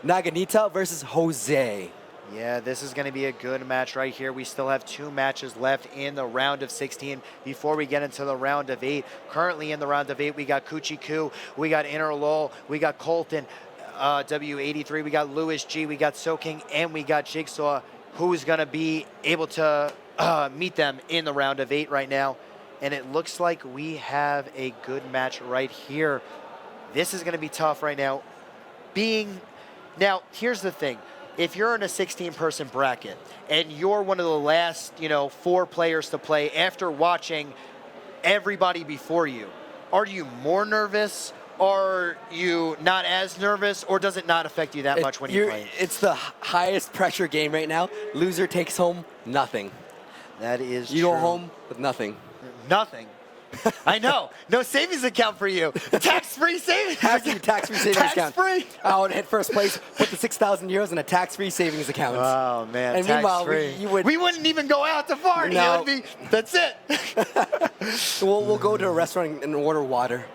Naginata versus Jose. Yeah, this is going to be a good match right here. We still have 2 matches left in the round of 16 before we get into the round of 8. Currently in the round of 8, we got Kuchiku, we got Interlol, we got Colton, W83, we got Lewis G, we got Soking, and we got Jigsaw, who's going to be able to meet them in the round of 8 right now. And it looks like we have a good match right here. This is going to be tough right now. Now, here's the thing. If you're in a 16-person bracket and you're one of the last, 4 players to play after watching everybody before you, are you more nervous? Are you not as nervous? Or does it not affect you that much when you play? It's the highest pressure game right now. Loser takes home nothing. That is true. You go home with nothing. Nothing. I know. No savings account for you. Tax-free savings account. Tax-free savings account. Tax-free. I would hit first place, put the 6,000 euros in a tax-free savings account. Oh, man. And meanwhile, we wouldn't even go out to party. No. That's it. We'll go to a restaurant and order water.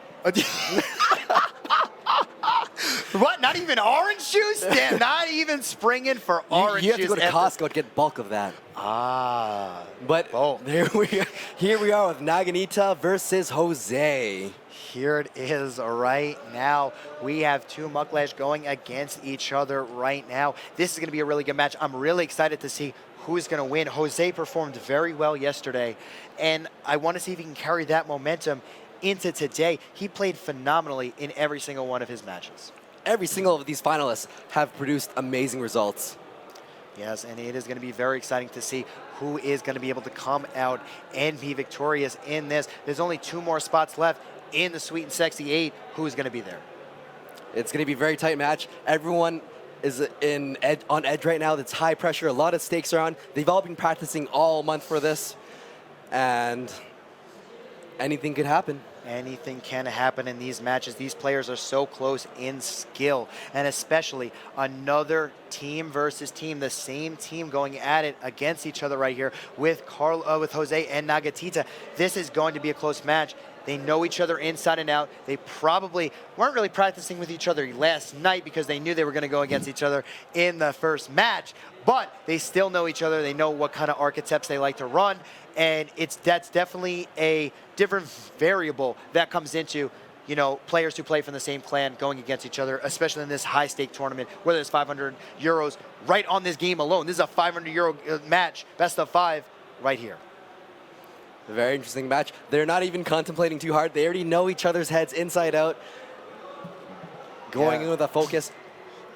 What? Not even orange juice? Damn, not even springing for orange juice. You have to go to Costco to get bulk of that. Ah. But here we are with Naginata versus Jose. Here it is right now. We have 2 Mucklash going against each other right now. This is going to be a really good match. I'm really excited to see who's going to win. Jose performed very well yesterday, and I want to see if he can carry that momentum into today. He played phenomenally in every single one of his matches. Every single of these finalists have produced amazing results. Yes, and it is going to be very exciting to see who is going to be able to come out and be victorious in this. There's only 2 more spots left in the Sweet and Sexy 8. Who's going to be there? It's going to be a very tight match. Everyone is on edge right now. It's high pressure. A lot of stakes are on. They've all been practicing all month for this, and anything could happen. Anything can happen in these matches. These players are so close in skill, and especially another team versus team, the same team going at it against each other right here with Jose and Naginata. This is going to be a close match. They know each other inside and out. They probably weren't really practicing with each other last night because they knew they were going to go against each other in the first match, but they still know each other. They know what kind of archetypes they like to run, and that's definitely a different variable that comes into, players who play from the same clan going against each other, especially in this high-stake tournament where there's 500 euros right on this game alone. This is a 500 euro match, best of 5 right here. A very interesting match. They're not even contemplating too hard. They already know each other's heads inside out. Going in with a focus.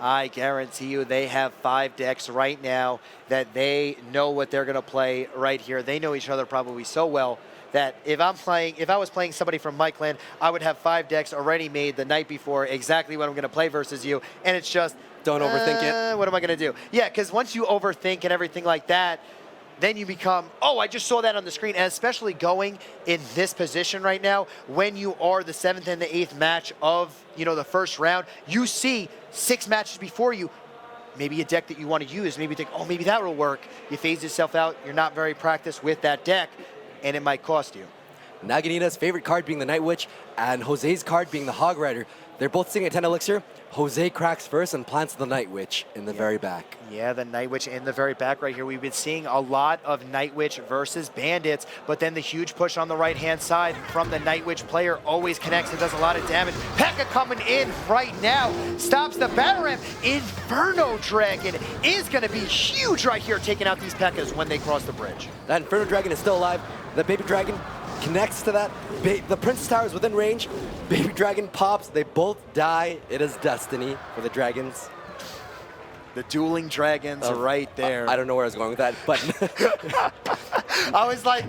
I guarantee you they have 5 decks right now that they know what they're going to play right here. They know each other probably so well that if I was playing somebody from my clan, I would have 5 decks already made the night before exactly what I'm going to play versus you. And it's just, don't overthink it. What am I going to do? Yeah, because once you overthink and everything like that, then you become, oh, I just saw that on the screen. And especially going in this position right now, when you are the 7th and the 8th match of, the first round, you see 6 matches before you, maybe a deck that you want to use. Maybe you think, oh, maybe that will work. You phase yourself out. You're not very practiced with that deck, and it might cost you. Naginata's favorite card being the Night Witch, and Jose's card being the Hog Rider. They're both sitting at 10 elixir. Jose cracks first and plants the Night Witch in the very back. Yeah, the Night Witch in the very back right here. We've been seeing a lot of Night Witch versus Bandits, but then the huge push on the right-hand side from the Night Witch player always connects and does a lot of damage. P.E.K.K.A coming in right now, stops the battle ramp. Inferno Dragon is going to be huge right here, taking out these P.E.K.K.As when they cross the bridge. That Inferno Dragon is still alive. The Baby Dragon connects to that. The Princess Tower is within range. Baby Dragon pops. They both die. It is destiny for the dragons. The dueling dragons right there. I don't know where I was going with that, but I was like,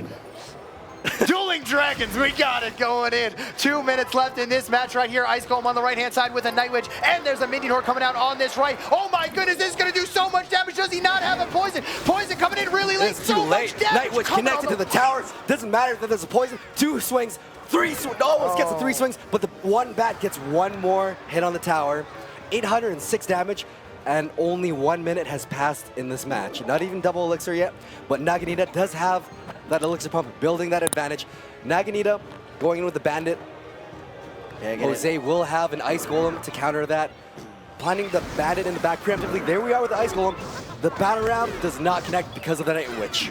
dueling dragons, we got it going in. 2 minutes left in this match right here. Ice Golem on the right-hand side with a Night Witch, and there's a Minion Horde coming out on this right. Oh my goodness, this is going to do so much damage. Does he not have a poison? Poison coming in really late. It's too late. Much damage. Night Witch connected to the tower. Doesn't matter if there's a poison. 2 swings, 3 swings. Almost gets the 3 swings, but the one bat gets 1 more hit on the tower. 806 damage. And only 1 minute has passed in this match. Not even double elixir yet, but Naginata does have that elixir pump, building that advantage. Naginata going in with the bandit. Jose will have an Ice Golem to counter that. planting the Bandit in the back preemptively. There we are with the Ice Golem. The Battle Ram does not connect because of the Night Witch.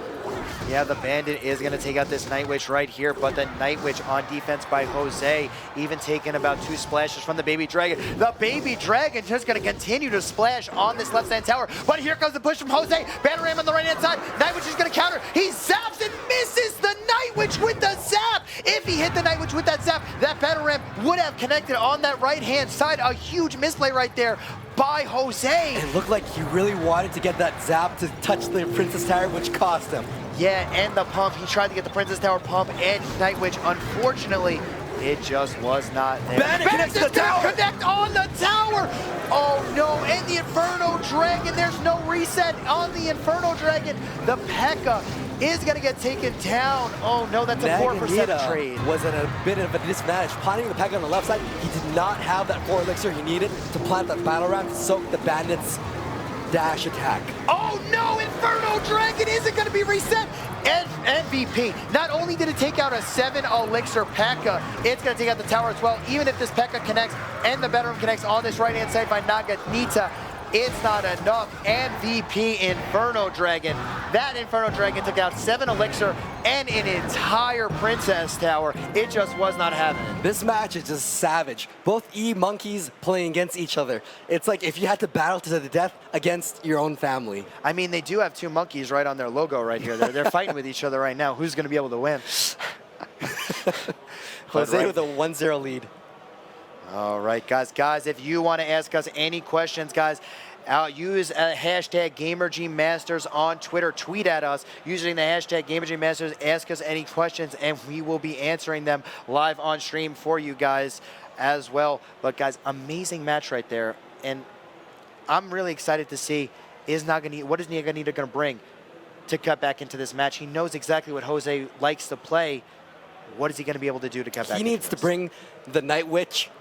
Yeah, the Bandit is going to take out this Night Witch right here, but the Night Witch on defense by Jose, even taking about 2 splashes from the Baby Dragon. The Baby Dragon just going to continue to splash on this left-hand tower, but here comes the push from Jose. Battle Ram on the right-hand side. Night Witch is going to counter. He zaps and misses the Night Witch with the zap. If he hit the Night Witch with that zap, that Battle Ram would have connected on that right-hand side. A huge misplay right there by Jose. It looked like he really wanted to get that zap to touch the Princess Tower, which cost him. Yeah, and the pump. He tried to get the Princess Tower pump and Night Witch. Unfortunately, it just was not there. Bandit connects to the tower! Connect on the tower! Oh no, and the Inferno Dragon. There's no reset on the Inferno Dragon. The P.E.K.K.A. is going to get taken down. Oh no, that's a 4% trade. Was in a bit of a disadvantage. Planting the P.E.K.K.A. on the left side, he did not have that 4 elixir he needed to plant that Battle Ram to soak the Bandit's dash attack. Oh no, Inferno Dragon isn't going to be reset. And MVP, not only did it take out a 7 elixir P.E.K.K.A., it's going to take out the tower as well. Even if this P.E.K.K.A. connects and the bedroom connects on this right-hand side by Naginata, it's not enough. MVP Inferno Dragon. That Inferno Dragon took out 7 elixir and an entire Princess Tower. It just was not happening. This match is just savage. Both E-monkeys playing against each other. It's like if you had to battle to the death against your own family. I mean, they do have 2 monkeys right on their logo right here. They're fighting with each other right now. Who's going to be able to win? Jose with a 1-0 lead. All right, guys, if you want to ask us any questions, guys, use hashtag GamergyMasters on Twitter. Tweet at us using the hashtag GamergyMasters. Ask us any questions, and we will be answering them live on stream for you guys as well. But, guys, amazing match right there. And I'm really excited to see what is Naginata going to bring to cut back into this match. He knows exactly what Jose likes to play. What is he going to be able to do to cut back? He needs to bring the Night Witch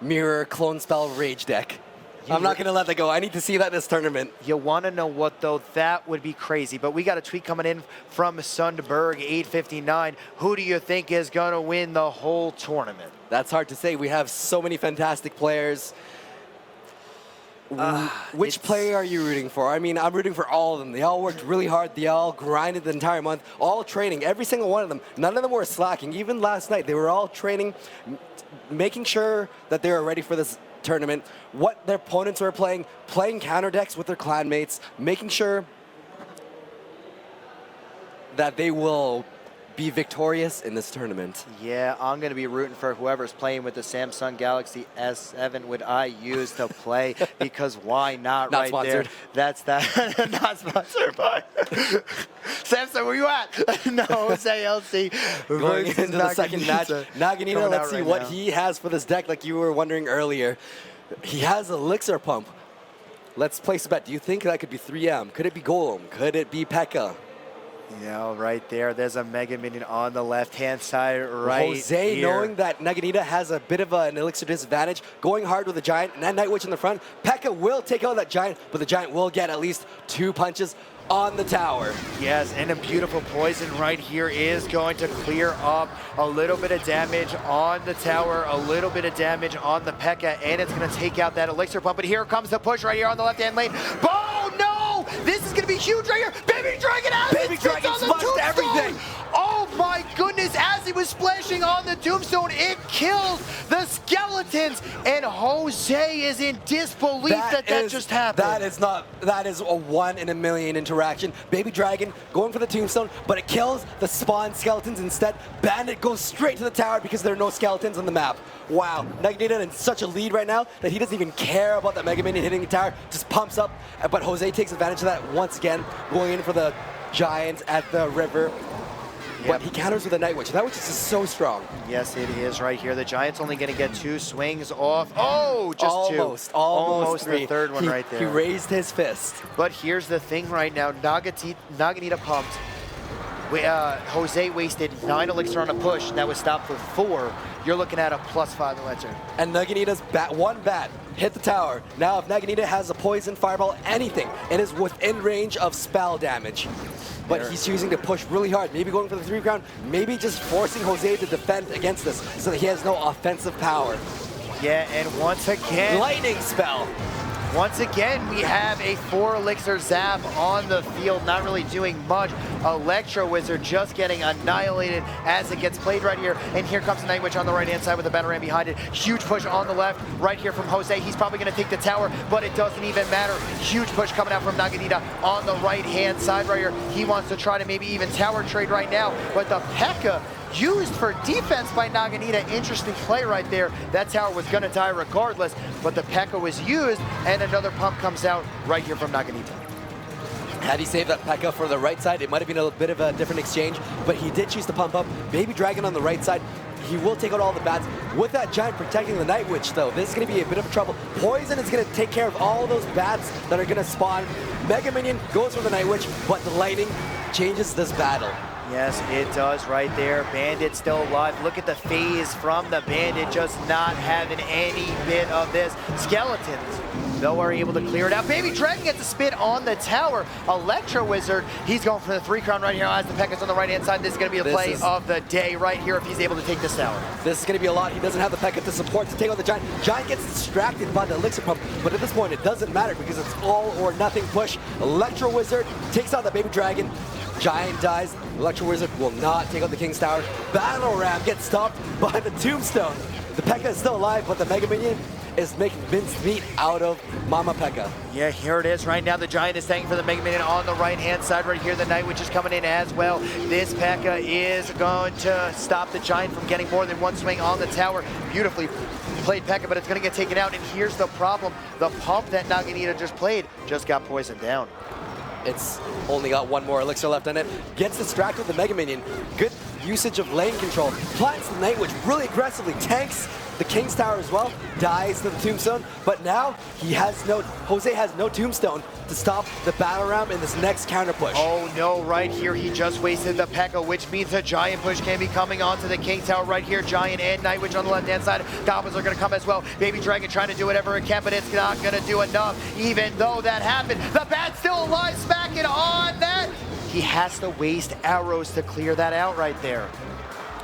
Mirror Clone Spell Rage deck. I'm not going to let that go. I need to see that in this tournament. You want to know what, though? That would be crazy. But we got a tweet coming in from Sundberg 859. Who do you think is going to win the whole tournament? That's hard to say. We have so many fantastic players. Which player are you rooting for? I mean, I'm rooting for all of them. They all worked really hard. They all grinded the entire month, all training, every single one of them. None of them were slacking. Even last night, they were all training, making sure that they were ready for this tournament, what their opponents were playing counter decks with their clanmates, making sure that they will be victorious in this tournament. Yeah, I'm going to be rooting for whoever's playing with the Samsung Galaxy S7 would I use to play, because why not? Not right sponsored. There. That's that. Not sponsored by Samsung. Where you at? No, JoseLC. Going into the second match, Naginata, let's see what he has for this deck, like you were wondering earlier. He has Elixir Pump. Let's place a bet. Do you think that could be 3M? Could it be Golem? Could it be P.E.K.K.A.? Yeah, right there. There's a Mega Minion on the left-hand side right Jose, here. knowing that Naginata has a bit of an Elixir disadvantage, going hard with the Giant, and that Night Witch in the front, P.E.K.K.A. will take out that Giant, but the Giant will get at least 2 punches on the tower. Yes, and a beautiful poison right here is going to clear up a little bit of damage on the tower, a little bit of damage on the P.E.K.K.A., and it's going to take out that Elixir Pump. But here comes the push right here on the left-hand lane. Oh, no! This is going to be huge right here. Baby Dragon has Baby Dragon splashed everything. Oh, my goodness. As he was splashing on the Tombstone, it kills the skeletons, and Jose is in disbelief that just happened. That is a 1 in a million interaction. Baby Dragon going for the Tombstone, but it kills the spawn skeletons instead. Bandit goes straight to the tower because there are no skeletons on the map. Wow, Naginata in such a lead right now that he doesn't even care about that Mega Minion hitting the tower, just pumps up, but Jose takes advantage of that once again, going in for the Giants at the river. But he counters with a Night Witch. Night Witch is just so strong. Yes, it is right here. The Giant's only going to get 2 swings off. Oh, just 2. Almost 3. The third one right there. He raised his fist. But here's the thing right now. Naginata pumped. Jose wasted 9 elixir on a push. That was stopped for 4. You're looking at a +5 elixir. And Naginata's one bat hit the tower. Now if Naginata has a poison, fireball, anything, it is within range of spell damage. But he's choosing to push really hard, maybe going for the 3 crown, maybe just forcing Jose to defend against this so that he has no offensive power. Yeah, and once again, Lightning spell. Once again, we have a 4 elixir zap on the field, not really doing much. Electro Wizard just getting annihilated as it gets played right here. And here comes the Night Witch on the right-hand side with the Batarang behind it. Huge push on the left, right here from Jose. He's probably going to take the tower, but it doesn't even matter. Huge push coming out from Naginata on the right-hand side right here. He wants to try to maybe even tower trade right now, but the P.E.K.K.A. used for defense by Naginata. Interesting play right there. That tower was going to die regardless, but the P.E.K.K.A. was used, and another pump comes out right here from Naginata. Had he saved that P.E.K.K.A. for the right side, it might have been a bit of a different exchange, but he did choose to pump up. Baby Dragon on the right side. He will take out all the bats. With that Giant protecting the Night Witch, though, this is going to be a bit of trouble. Poison is going to take care of all those bats that are going to spawn. Mega Minion goes for the Night Witch, but the Lightning changes this battle. Yes, it does right there. Bandit still alive. Look at the phase from the Bandit, just not having any bit of this. Skeletons, though, are able to clear it out. Baby Dragon gets a spit on the tower. Electro Wizard, he's going for the 3 crown right here as the P.E.K.K.A.'s on the right-hand side. This is going to be the play of the day right here if he's able to take this tower. This is going to be a lot. He doesn't have the P.E.K.K.A. to support to take out the Giant. Giant gets distracted by the Elixir Pump, but at this point, it doesn't matter because it's all or nothing push. Electro Wizard takes out the Baby Dragon. Giant dies. Electro Wizard will not take out the King's Tower. Battle Ram gets stopped by the Tombstone. The P.E.K.K.A. is still alive, but the Mega Minion is making minced meat out of Mama P.E.K.K.A. Yeah, here it is right now. The Giant is staying for the Mega Minion on the right-hand side right here. The Night Witch is coming in as well. This P.E.K.K.A. is going to stop the Giant from getting more than one swing on the tower. Beautifully played P.E.K.K.A., but it's going to get taken out. And here's the problem. The pump that Naginata just played just got poisoned down. It's only got one more elixir left in it. Gets distracted with the Mega Minion. Good usage of lane control. Plants the Night Witch really aggressively. Tanks the King's Tower as well. Dies to the Tombstone. But now Jose has no Tombstone to stop the Battle Ram in this next counter push. Oh no, right here he just wasted the P.E.K.K.A., which means a Giant push can be coming onto the King's Tower right here. Giant and Night Witch on the left-hand side. Goblins are going to come as well. Baby Dragon trying to do whatever it can, but it's not going to do enough. Even though that happened, the Bat's still alive, smacking on that. He has to waste arrows to clear that out right there.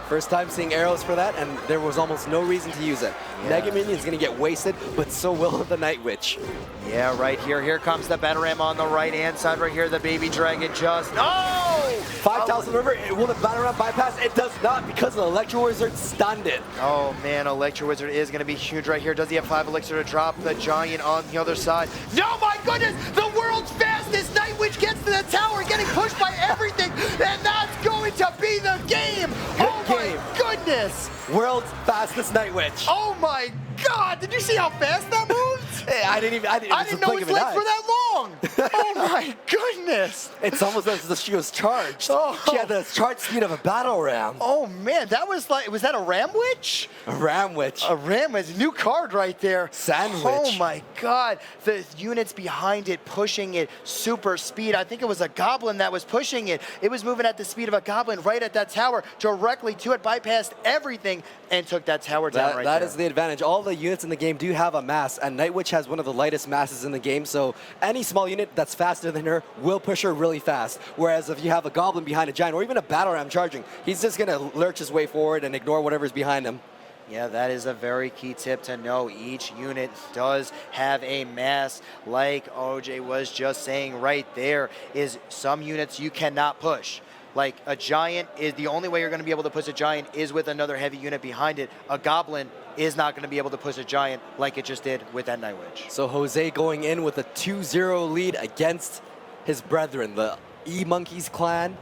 First time seeing arrows for that, and there was almost no reason to use it. Yeah. Mega Minion is going to get wasted, but so will the Night Witch. Yeah, right here. Here comes the Battle Ram on the right-hand side right here. The Baby Dragon just... Oh! 5,000 River, will the Battle Ram bypass? It does not because the Electro Wizard stunned it. Oh, man, Electro Wizard is going to be huge right here. Does he have 5 elixir to drop the Giant on the other side? No, my goodness! The world's fastest Night Witch gets to the tower, getting pushed by everything, and that's going to be the game! Oh, my goodness! World's fastest Night Witch. Oh, my God! Did you see how fast that moved? I didn't know his legs were that long. Oh my goodness! It's almost as if she was charged. Oh. She had the charge speed of a battle ram. Oh man, that was like, was that a Ram Witch? A Ram Witch. A Ram Witch, new card right there. Sandwich. Oh my God, the units behind it pushing it super speed. I think it was a Goblin that was pushing it. It was moving at the speed of a Goblin right at that tower, directly to it, bypassed everything, and took that tower down right there. That is the advantage. All the units in the game do have a mass, and Night Witch has one of the lightest masses in the game, so any small unit that's faster than her will push her really fast. Whereas if you have a Goblin behind a Giant, or even a Battle Ram charging, he's just going to lurch his way forward and ignore whatever's behind him. Yeah, that is a very key tip to know. Each unit does have a mass, like OJ was just saying right there, is some units you cannot push. Like a Giant is the only way you're going to be able to push a Giant is with another heavy unit behind it. A Goblin is not going to be able to push a Giant like it just did with that Night Witch. So Jose going in with a 2-0 lead against his brethren, the E-Monkeys clan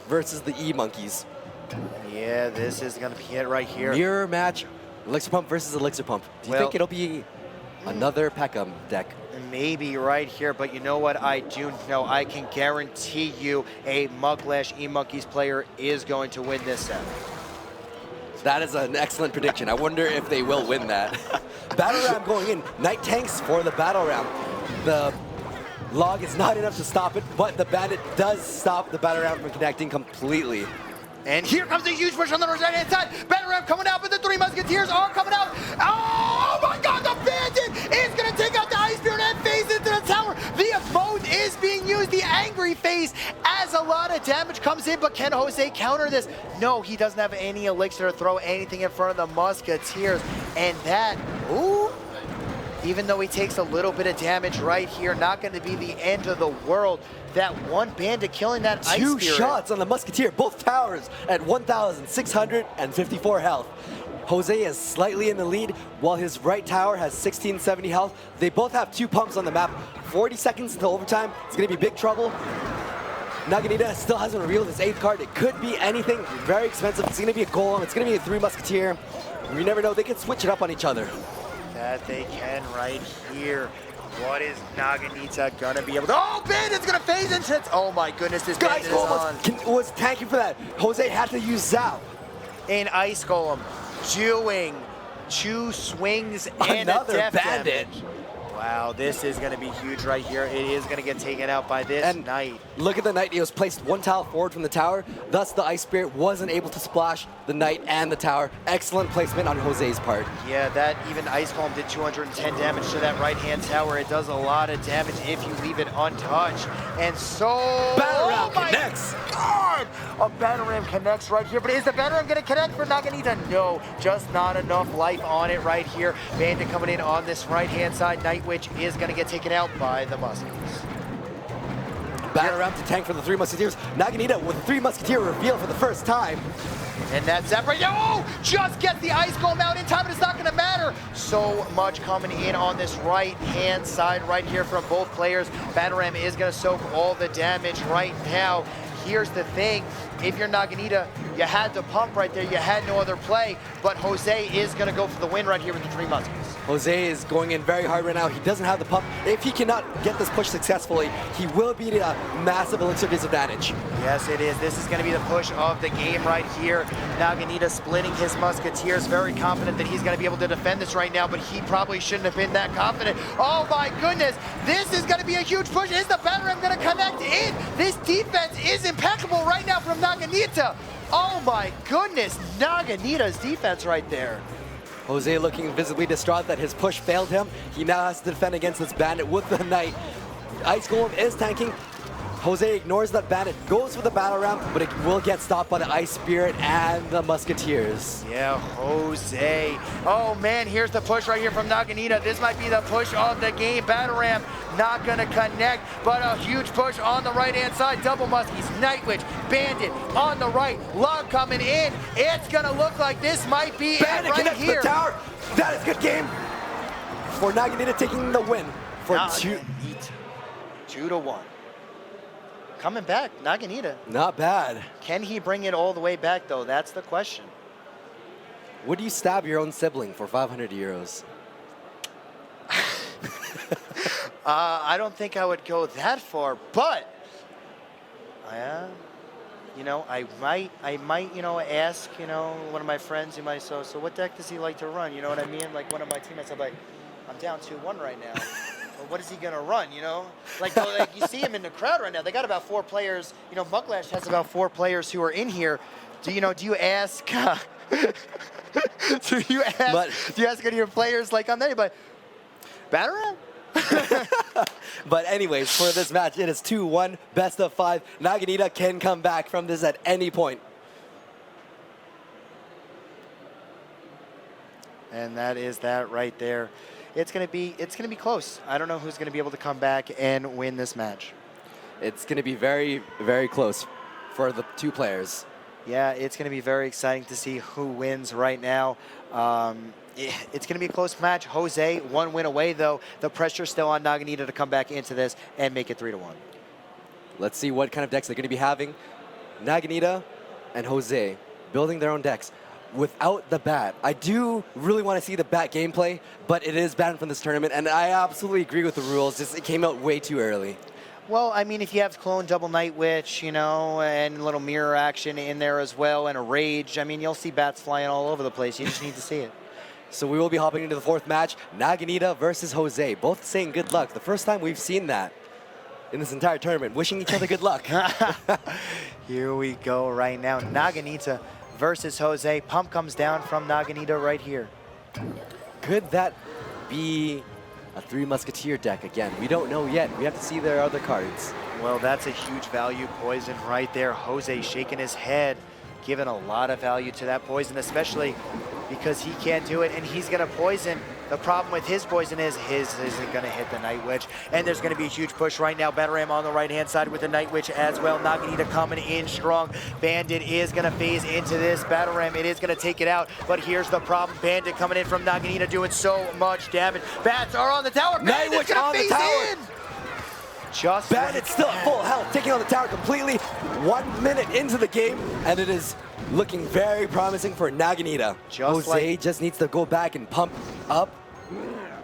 versus the E-Monkeys. Yeah, this is going to be it right here. Mirror match, Elixir Pump versus Elixir Pump. Do you think it'll be another P.E.K.K.A. deck? Maybe right here, but you know what I do know? I can guarantee you a Muglash E-Monkeys player is going to win this set. That is an excellent prediction. I wonder if they will win that. Battle Ram going in. Night tanks for the Battle Ram. The log is not enough to stop it, but the Bandit does stop the Battle Ram from connecting completely. And here comes a huge push on the right-hand side. Battle Ram coming out, but the 3 Musketeers are coming out. Oh my God, the Bandit is going to take out the Ice Spirit and phase into the tower. The mode is being used, the angry phase, as a lot of damage comes in, but can Jose counter this? No, he doesn't have any elixir to throw anything in front of the Musketeers. And that, ooh, Even though he takes a little bit of damage right here, not going to be the end of the world. That one bandit killing that Ice Two Spirit. shots on the Musketeer, both towers at 1,654 health. Jose is slightly in the lead, while his right tower has 1,670 health. They both have 2 pumps on the map. 40 seconds until overtime. It's going to be big trouble. Naginata still hasn't revealed his 8th card. It could be anything very expensive. It's going to be a Golem. It's going to be a 3 Musketeer. You never know. They can switch it up on each other. That they can right here. What is Naginata gonna be able to? Oh, Bandit's gonna phase into it. Oh my goodness, this Bandit is on. Was tanking for that. Jose had to use Zap. An Ice Golem doing 2 swings and Another a death Bandit. damage. Wow, this is gonna be huge right here. It is gonna get taken out by this Knight. Look at the Knight. He was placed 1 tile forward from the tower. Thus, the Ice Spirit wasn't able to splash the Knight and the tower. Excellent placement on Jose's part. Yeah, that even Ice Golem did 210 damage to that right-hand tower. It does a lot of damage if you leave it untouched. And so... Battle Ram connects! God! A Battle Ram connects right here, but is the Battle Ram gonna connect for Naginata? No, just not enough life on it right here. Bandit coming in on this right-hand side. Night Witch is gonna get taken out by the Muskies. Battle Ram to tank for the 3 Musketeers. Naginata with the 3 Musketeer reveal for the first time. And that Zap right now, oh, just get the Ice Golem out in time, and it's not gonna matter. So much coming in on this right-hand side right here from both players. Battle Ram is gonna soak all the damage right now. Here's the thing, if you're Naginata, you had to pump right there, you had no other play, but Jose is gonna go for the win right here with the 3 Muskies. Jose is going in very hard right now. He doesn't have the pump. If he cannot get this push successfully, he will be at a massive elixir disadvantage. Yes, it is. This is going to be the push of the game right here. Naginata splitting his Musketeers. Very confident that he's going to be able to defend this right now, but he probably shouldn't have been that confident. Oh my goodness. This is going to be a huge push. Is the Battle Ram going to connect in? This defense is impeccable right now from Naginata. Oh my goodness. Naginata's defense right there. Jose looking visibly distraught that his push failed him. He now has to defend against this Bandit with the Knight. Ice Golem is tanking. Jose ignores that Bandit, goes for the Battle Ram, but it will get stopped by the Ice Spirit and the Musketeers. Yeah, Jose. Oh man, here's the push right here from Naginata. This might be the push of the game. Battle Ram not gonna connect, but a huge push on the right-hand side. Double Muskies, Night Witch, Bandit on the right. Log coming in. It's gonna look like this might be Bandit it right connects here. the tower. That is good game for Naginata taking the win for 2-1. Coming back, Naginata. Not bad. Can he bring it all the way back, though? That's the question. Would you stab your own sibling for 500 euros? I don't think I would go that far, but you know, I might, you know, ask, you know, one of my friends, you might, so what deck does he like to run? You know what I mean? Like one of my teammates, I'm like, I'm down 2-1 right now. Well, what is he gonna run? You know, like you see him in the crowd right now. They got about 4 players. You know, Mucklash has about 4 players who are in here. Do you ask? do you ask any of your players like on there? But Battle Ram? But anyways, for this match, it is 2-1, best of 5. Naginata can come back from this at any point. And that is that right there. It's gonna be close. I don't know who's gonna be able to come back and win this match. It's gonna be very, very close for the 2 players. Yeah, it's gonna be very exciting to see who wins right now. It's going to be a close match. Jose, 1 win away, though. The pressure's still on Naginata to come back into this and make it 3-1. Let's see what kind of decks they're going to be having. Naginata and Jose building their own decks without the bat. I do really want to see the bat gameplay, but it is banned from this tournament, and I absolutely agree with the rules. Just it came out way too early. Well, I mean, if you have clone double Night Witch, you know, and a little mirror action in there as well, and a rage, I mean, you'll see bats flying all over the place. You just need to see it. So we will be hopping into the 4th match, Naginata versus Jose. Both saying good luck. The first time we've seen that in this entire tournament, wishing each other good luck. Here we go right now. Naginata versus Jose. Pump comes down from Naginata right here. Could that be a 3 Musketeer deck again? We don't know yet. We have to see their other cards. Well, that's a huge value poison right there. Jose shaking his head, giving a lot of value to that poison, especially because he can't do it, and he's gonna poison The problem with his poison is his isn't going to hit the Night Witch, and there's going to be a huge push right now. Battle Ram on the right-hand side with the Night Witch as well. Naginata coming in strong. Bandit is going to phase into this. Battle Ram, it is going to take it out, but here's the problem. Bandit coming in from Naginata doing so much damage. Bats are on the tower. Night Witch on the tower. Just Bandit's still at full health, taking on the tower completely. 1 minute into the game, and it is looking very promising for Naginata. Jose just needs to go back and pump up,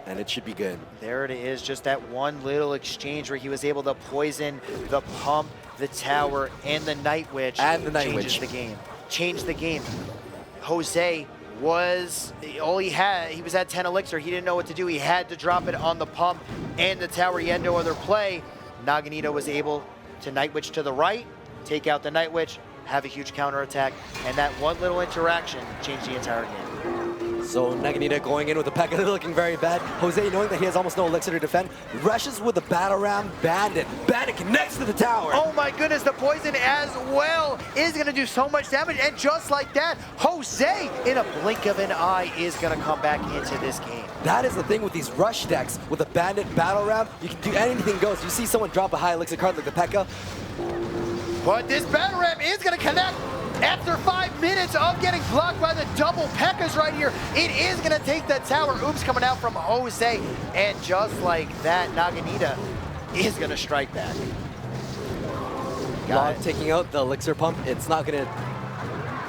and it should be good. There it is, just that one little exchange where he was able to poison the pump, the tower, and the Night Witch. And the Night Witch. Changes the game. Changed the game. Jose was, all he had, he was at 10 elixir. He didn't know what to do. He had to drop it on the pump and the tower. He had no other play. Naginata was able to Night Witch to the right, take out the Night Witch, have a huge counterattack, and that one little interaction changed the entire game. So Naginata going in with the P.E.K.K.A. looking very bad. Jose, knowing that he has almost no elixir to defend, rushes with the Battle Ram Bandit. Bandit connects to the tower. Oh my goodness, the poison as well is going to do so much damage, and just like that, Jose, in a blink of an eye, is going to come back into this game. That is the thing with these rush decks. With a Bandit Battle Ram, you can do anything goes. You see someone drop a high elixir card like the P.E.K.K.A. But this Battle Ram is going to connect after 5 minutes of getting blocked by the double P.E.K.K.As right here. It is going to take the tower. Oops coming out from Jose. And just like that, Naginata is going to strike back. Log taking out the elixir pump. It's not going to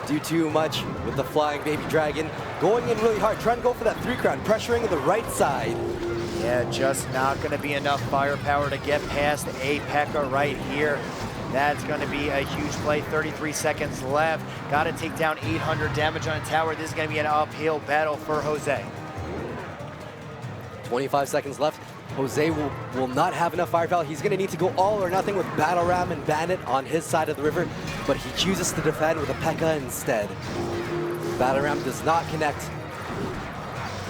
do too much with the flying baby dragon. Going in really hard, trying to go for that 3 crown, pressuring the right side. Yeah, just not going to be enough firepower to get past a P.E.K.K.A. right here. That's going to be a huge play. 33 seconds left. Got to take down 800 damage on a tower. This is going to be an uphill battle for Jose. 25 seconds left. Jose will not have enough firepower. He's going to need to go all or nothing with Battle Ram and Bandit on his side of the river, but he chooses to defend with a P.E.K.K.A. instead. Battle Ram does not connect.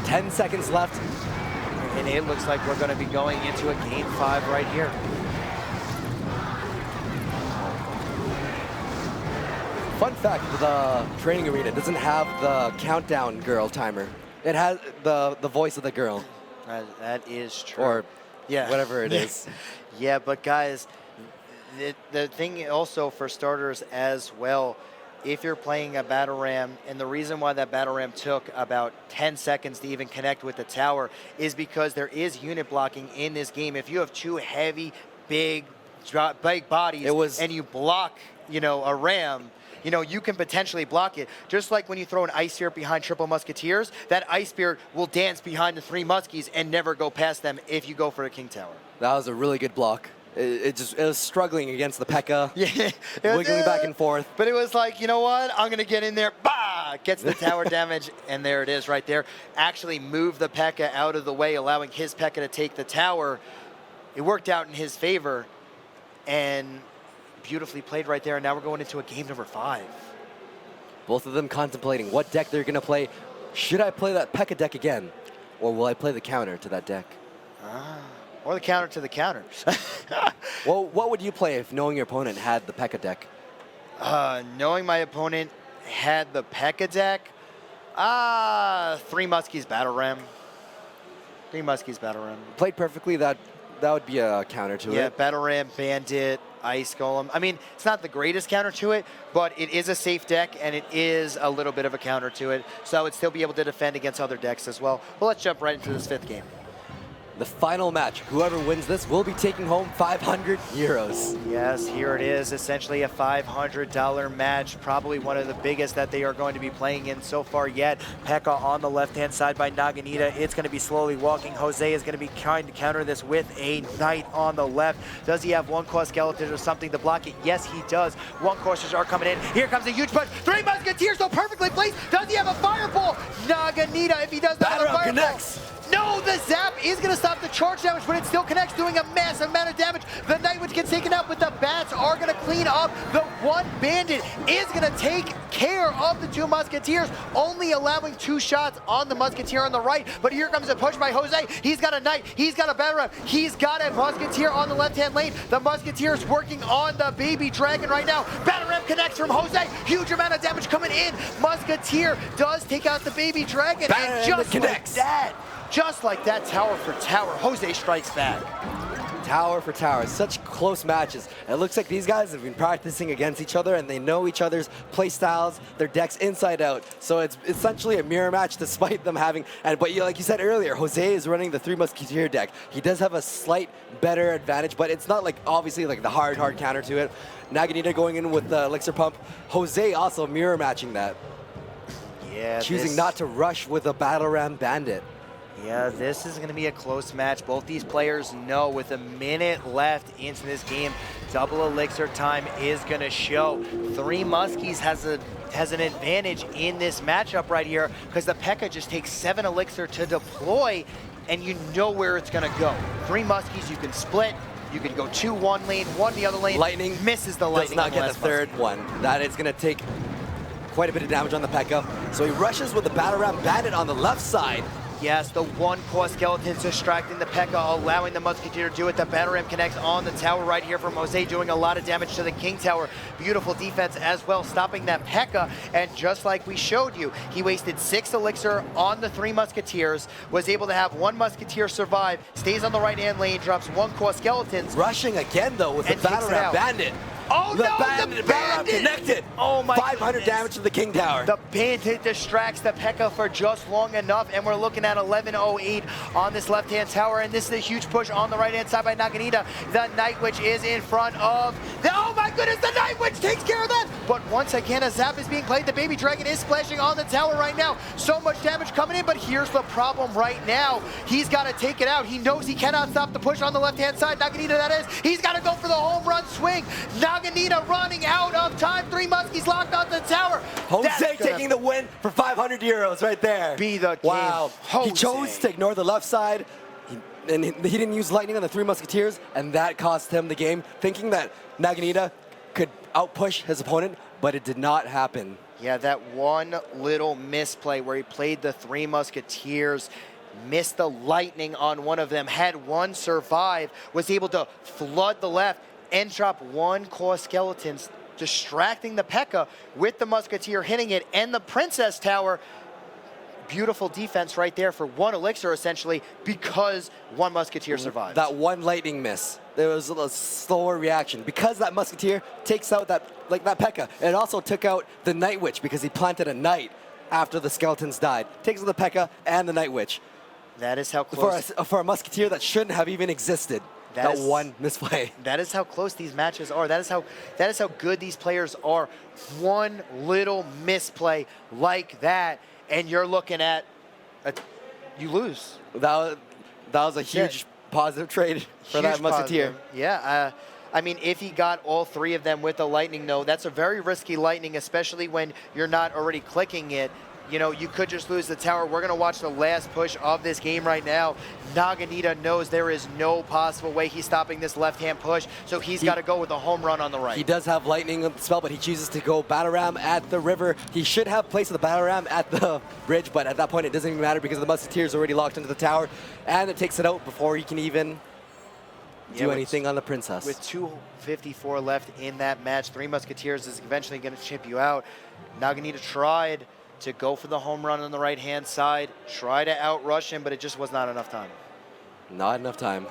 10 seconds left. And it looks like we're going to be going into a game 5 right here. Fun fact, the training arena doesn't have the countdown girl timer. It has the voice of the girl. That is true. Or whatever it is. Yeah, but guys, the thing also for starters as well, if you're playing a Battle Ram, and the reason why that Battle Ram took about 10 seconds to even connect with the tower is because there is unit blocking in this game. If you have 2 heavy, big bodies and you block, a Ram, you can potentially block it. Just like when you throw an Ice Spirit behind Triple Musketeers, that Ice Spirit will dance behind the 3 Muskies and never go past them if you go for a King Tower. That was a really good block. It was struggling against the P.E.K.K.A. Yeah, wiggling back and forth. But it was like, you know what? I'm going to get in there. Bah! Gets the tower damage, and there it is right there. Actually move the P.E.K.K.A. out of the way, allowing his P.E.K.K.A. to take the tower. It worked out in his favor, and beautifully played right there, and now we're going into a game number 5. Both of them contemplating what deck they're going to play. Should I play that P.E.K.K.A. deck again, or will I play the counter to that deck? Or the counter to the counter. Well, what would you play if knowing your opponent had the P.E.K.K.A. deck? Knowing my opponent had the P.E.K.K.A. deck, 3 Muskies Battle Ram. 3 Muskies Battle Ram. Played perfectly, that would be a counter to it. Yeah, Battle Ram, Bandit, Ice Golem. I mean, it's not the greatest counter to it, but it is a safe deck, and it is a little bit of a counter to it. So I would still be able to defend against other decks as well. Well, let's jump right into this 5th game. The final match. Whoever wins this will be taking home 500 euros. Yes, here it is. Essentially a $500 match. Probably one of the biggest that they are going to be playing in so far yet. P.E.K.K.A. on the left-hand side by Naginata. It's going to be slowly walking. Jose is going to be trying to counter this with a Knight on the left. Does he have 1-cost Skeleton or something to block it? Yes, he does. 1-costers are coming in. Here comes a huge punch. 3 Musketeers, so perfectly placed. Does he have a Fireball? Naginata, if he does not have a Fireball. Connects. No, the zap is going to stop the charge damage, but it still connects, doing a massive amount of damage. The Night Witch gets taken out, but the bats are going to clean up. The 1 Bandit is going to take care of the 2 Musketeers, only allowing 2 shots on the Musketeer on the right. But here comes a push by Jose. He's got a Knight. He's got a Battle Ram. He's got a Musketeer on the left-hand lane. The Musketeer is working on the Baby Dragon right now. Battle Ram connects from Jose. Huge amount of damage coming in. Musketeer does take out the Baby Dragon, and just like that, just like that, tower for tower. Jose strikes back. Tower for tower, such close matches. It looks like these guys have been practicing against each other and they know each other's play styles, their decks inside out. So it's essentially a mirror match despite them having, but like you said earlier, Jose is running the Three Musketeer deck. He does have a slight better advantage, but it's not like obviously like the hard counter to it. Naginata going in with the Elixir Pump. Jose also mirror matching that. Yeah, choosing not to rush with a Battle Ram Bandit. Yeah, this is going to be a close match. Both these players know with a minute left into this game, double elixir time is going to show. Three Muskies has an advantage in this matchup right here because the P.E.K.K.A. just takes 7 elixir to deploy, and you know where it's going to go. Three Muskies, you can split. You can go 2 one lane, 1 the other lane. Lightning misses the lightning. Does not get the third one. That is going to take quite a bit of damage on the P.E.K.K.A. So he rushes with the Battle Ram Bandit on the left side. Yes, the 1 core skeleton's distracting the P.E.K.K.A., allowing the Musketeer to do it. The Battle Ram connects on the tower right here from Jose, doing a lot of damage to the King Tower. Beautiful defense as well, stopping that P.E.K.K.A. And just like we showed you, he wasted 6 elixir on the 3 Musketeers, was able to have 1 Musketeer survive, stays on the right-hand lane, drops 1 core skeletons. Rushing again, though, with the Battle Ram Bandit. Oh the no, bandit, the Bandit! Connected. Oh my 500 goodness. damage to the King Tower. The Bandit distracts the P.E.K.K.A. for just long enough, and we're looking at 11:08 on this left-hand tower, and this is a huge push on the right-hand side by Naginata. The Night Witch is in front of oh my goodness, the Night Witch takes care of that! But once again, a zap is being played. The Baby Dragon is splashing on the tower right now. So much damage coming in, but here's the problem right now. He's got to take it out. He knows he cannot stop the push on the left-hand side. Naginata, that is. He's got to go for the home run swing. Naginata running out of time. 3 Muskies locked on the tower. Jose taking the win for 500 euros right there. Be the game. Wow. Jose. He chose to ignore the left side, and he didn't use lightning on the 3 Musketeers, and that cost him the game, thinking that Naginata could outpush his opponent, but it did not happen. Yeah, that one little misplay where he played the 3 Musketeers, missed the lightning on one of them, had one survive, was able to flood the left, and drop 1 core skeletons, distracting the P.E.K.K.A. with the Musketeer hitting it, and the Princess Tower. Beautiful defense right there for 1 elixir, essentially, because 1 Musketeer survives. That 1 lightning miss. There was a slower reaction. Because that Musketeer takes out that P.E.K.K.A., it also took out the Night Witch because he planted a Knight after the skeletons died. Takes out the P.E.K.K.A. and the Night Witch. That is how close. For a Musketeer that shouldn't have even existed. That one misplay. That is how close these matches are. That is how good these players are. One little misplay like that, and you're looking at you lose. That was a huge positive trade for that Musketeer. Positive. Yeah. I mean, if he got all 3 of them with the lightning, though, that's a very risky lightning, especially when you're not already clicking it. You know, you could just lose the tower. We're going to watch the last push of this game right now. Naginata knows there is no possible way he's stopping this left-hand push, so he's got to go with a home run on the right. He does have lightning spell, but he chooses to go Battle Ram at the river. He should have placed the Battle Ram at the bridge, but at that point it doesn't even matter because the Musketeer's already locked into the tower, and it takes it out before he can even do anything on the Princess. With 2:54 left in that match, 3 Musketeers is eventually going to chip you out. Naginata tried to go for the home run on the right-hand side, try to outrush him, but it just was not enough time. Not enough time.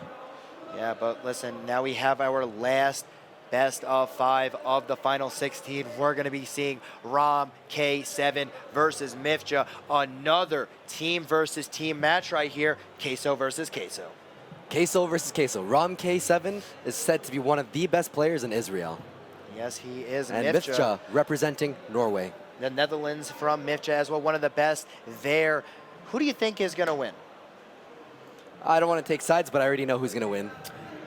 Yeah, but listen, now we have our last best of 5 of the final 16. We're going to be seeing Rom K7 versus Mifja. Another team versus team match right here. Queso versus Queso. Queso versus Queso. Rom K7 is said to be one of the best players in Israel. Yes, he is. And Mifja representing Norway. The Netherlands from Mifja as well, one of the best there. Who do you think is going to win? I don't want to take sides, but I already know who's going to win.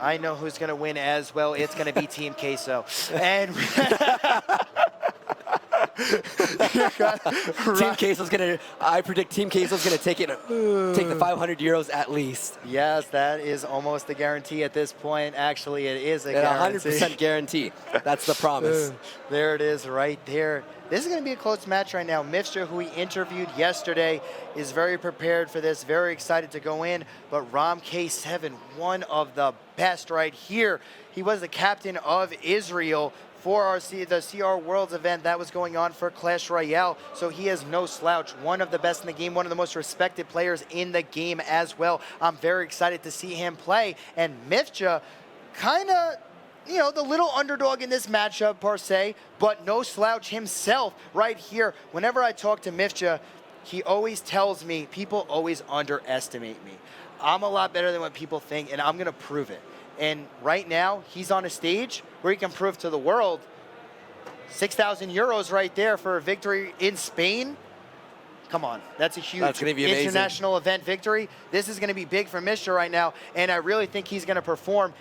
I know who's going to win as well. It's going to be Team Queso. And Team Queso's going to, I predict Team Queso's going to take the 500 euros at least. Yes, that is almost a guarantee at this point. Actually, it is a guarantee. 100% guarantee. That's the promise. There it is right there. This is going to be a close match right now. Mifsha, who we interviewed yesterday, is very prepared for this, very excited to go in. But Rom K7, one of the best right here. He was the captain of Israel for the CR Worlds event that was going on for Clash Royale. So he is no slouch, one of the best in the game, one of the most respected players in the game as well. I'm very excited to see him play. And Mifsha, kind of, you know, the little underdog in this matchup per se, but no slouch himself right here. Whenever I talk to Mifsha, he always tells me people always underestimate me. I'm a lot better than what people think, and I'm going to prove it. And right now, he's on a stage where he can prove to the world 6,000 euros right there for a victory in Spain. Come on, that's a huge international event victory. This is going to be big for Mifsha right now, and I really think he's going to perform